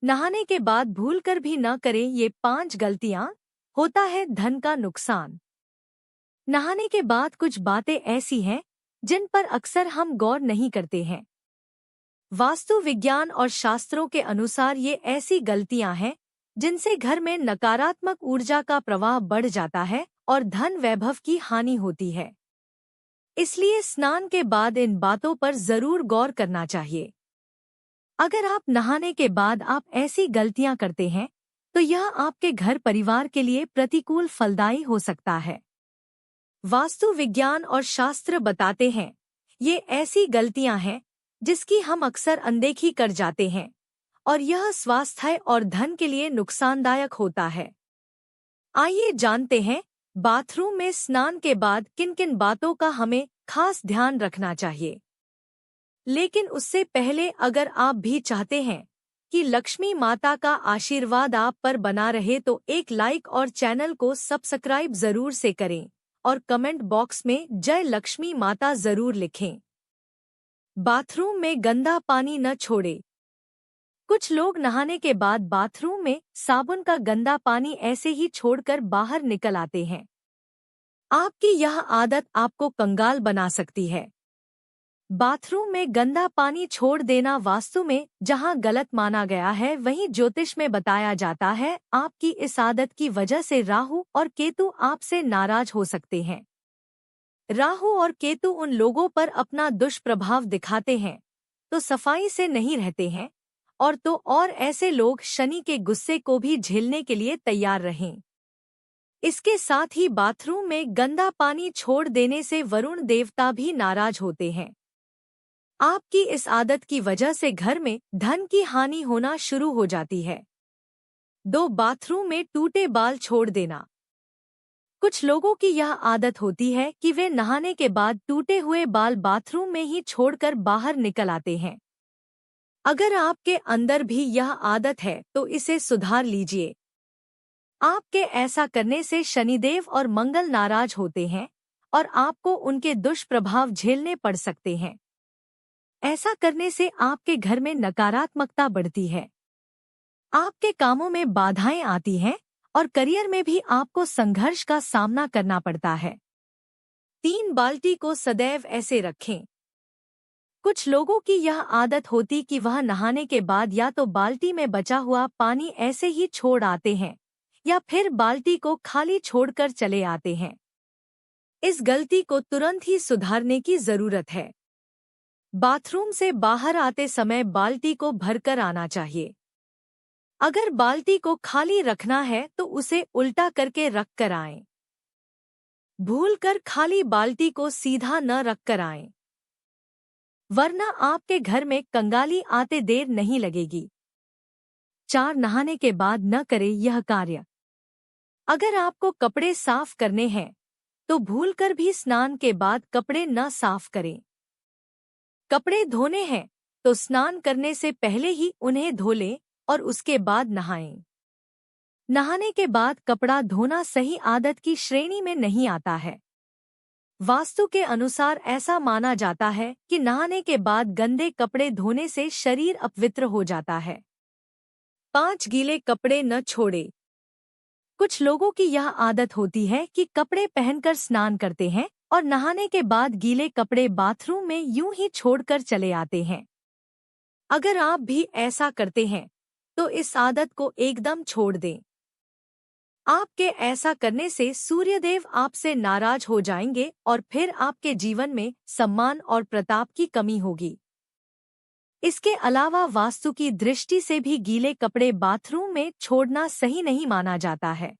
नहाने के बाद भूलकर भी न करें ये 5 गलतियां, होता है धन का नुकसान। नहाने के बाद कुछ बातें ऐसी हैं जिन पर अक्सर हम गौर नहीं करते हैं। वास्तु विज्ञान और शास्त्रों के अनुसार ये ऐसी गलतियां हैं जिनसे घर में नकारात्मक ऊर्जा का प्रवाह बढ़ जाता है और धन वैभव की हानि होती है। इसलिए स्नान के बाद इन बातों पर जरूर गौर करना चाहिए। अगर आप नहाने के बाद आप ऐसी गलतियां करते हैं तो यह आपके घर परिवार के लिए प्रतिकूल फलदायी हो सकता है। वास्तु विज्ञान और शास्त्र बताते हैं ये ऐसी गलतियां हैं जिसकी हम अक्सर अनदेखी कर जाते हैं और यह स्वास्थ्य और धन के लिए नुकसानदायक होता है। आइए जानते हैं बाथरूम में स्नान के बाद किन किन बातों का हमें खास ध्यान रखना चाहिए। लेकिन उससे पहले अगर आप भी चाहते हैं कि लक्ष्मी माता का आशीर्वाद आप पर बना रहे तो एक लाइक और चैनल को सब्सक्राइब जरूर से करें और कमेंट बॉक्स में जय लक्ष्मी माता जरूर लिखें। बाथरूम में गंदा पानी न छोड़े। कुछ लोग नहाने के बाद बाथरूम में साबुन का गंदा पानी ऐसे ही छोड़कर बाहर निकल आते हैं। आपकी यह आदत आपको कंगाल बना सकती है। बाथरूम में गंदा पानी छोड़ देना वास्तु में जहां गलत माना गया है वहीं ज्योतिष में बताया जाता है आपकी इस आदत की वजह से राहु और केतु आपसे नाराज हो सकते हैं। राहु और केतु उन लोगों पर अपना दुष्प्रभाव दिखाते हैं तो सफाई से नहीं रहते हैं और ऐसे लोग शनि के गुस्से को भी झेलने के लिए तैयार रहें। इसके साथ ही बाथरूम में गंदा पानी छोड़ देने से वरुण देवता भी नाराज होते हैं। आपकी इस आदत की वजह से घर में धन की हानि होना शुरू हो जाती है। 2 बाथरूम में टूटे बाल छोड़ देना। कुछ लोगों की यह आदत होती है कि वे नहाने के बाद टूटे हुए बाल बाथरूम में ही छोड़कर बाहर निकल आते हैं। अगर आपके अंदर भी यह आदत है तो इसे सुधार लीजिए। आपके ऐसा करने से शनिदेव और मंगल नाराज होते हैं और आपको उनके दुष्प्रभाव झेलने पड़ सकते हैं। ऐसा करने से आपके घर में नकारात्मकता बढ़ती है, आपके कामों में बाधाएं आती हैं और करियर में भी आपको संघर्ष का सामना करना पड़ता है। 3 बाल्टी को सदैव ऐसे रखें। कुछ लोगों की यह आदत होती कि वह नहाने के बाद या तो बाल्टी में बचा हुआ पानी ऐसे ही छोड़ आते हैं या फिर बाल्टी को खाली छोड़कर चले आते हैं। इस गलती को तुरंत ही सुधारने की जरूरत है। बाथरूम से बाहर आते समय बाल्टी को भरकर आना चाहिए। अगर बाल्टी को खाली रखना है तो उसे उल्टा करके रख कर आएं। भूलकर खाली बाल्टी को सीधा न रख कर आएं, वरना आपके घर में कंगाली आते देर नहीं लगेगी। 4 नहाने के बाद न करें यह कार्य। अगर आपको कपड़े साफ करने हैं तो भूलकर भी स्नान के बाद कपड़े न साफ करें। कपड़े धोने हैं तो स्नान करने से पहले ही उन्हें धो लें और उसके बाद नहाएं। नहाने के बाद कपड़ा धोना सही आदत की श्रेणी में नहीं आता है। वास्तु के अनुसार ऐसा माना जाता है कि नहाने के बाद गंदे कपड़े धोने से शरीर अपवित्र हो जाता है। 5 गीले कपड़े न छोड़े। कुछ लोगों की यह आदत होती है कि कपड़े पहनकर स्नान करते हैं और नहाने के बाद गीले कपड़े बाथरूम में यूं ही छोड़कर चले आते हैं। अगर आप भी ऐसा करते हैं तो इस आदत को एकदम छोड़ दें। आपके ऐसा करने से सूर्यदेव आपसे नाराज हो जाएंगे और फिर आपके जीवन में सम्मान और प्रताप की कमी होगी। इसके अलावा वास्तु की दृष्टि से भी गीले कपड़े बाथरूम में छोड़ना सही नहीं माना जाता है।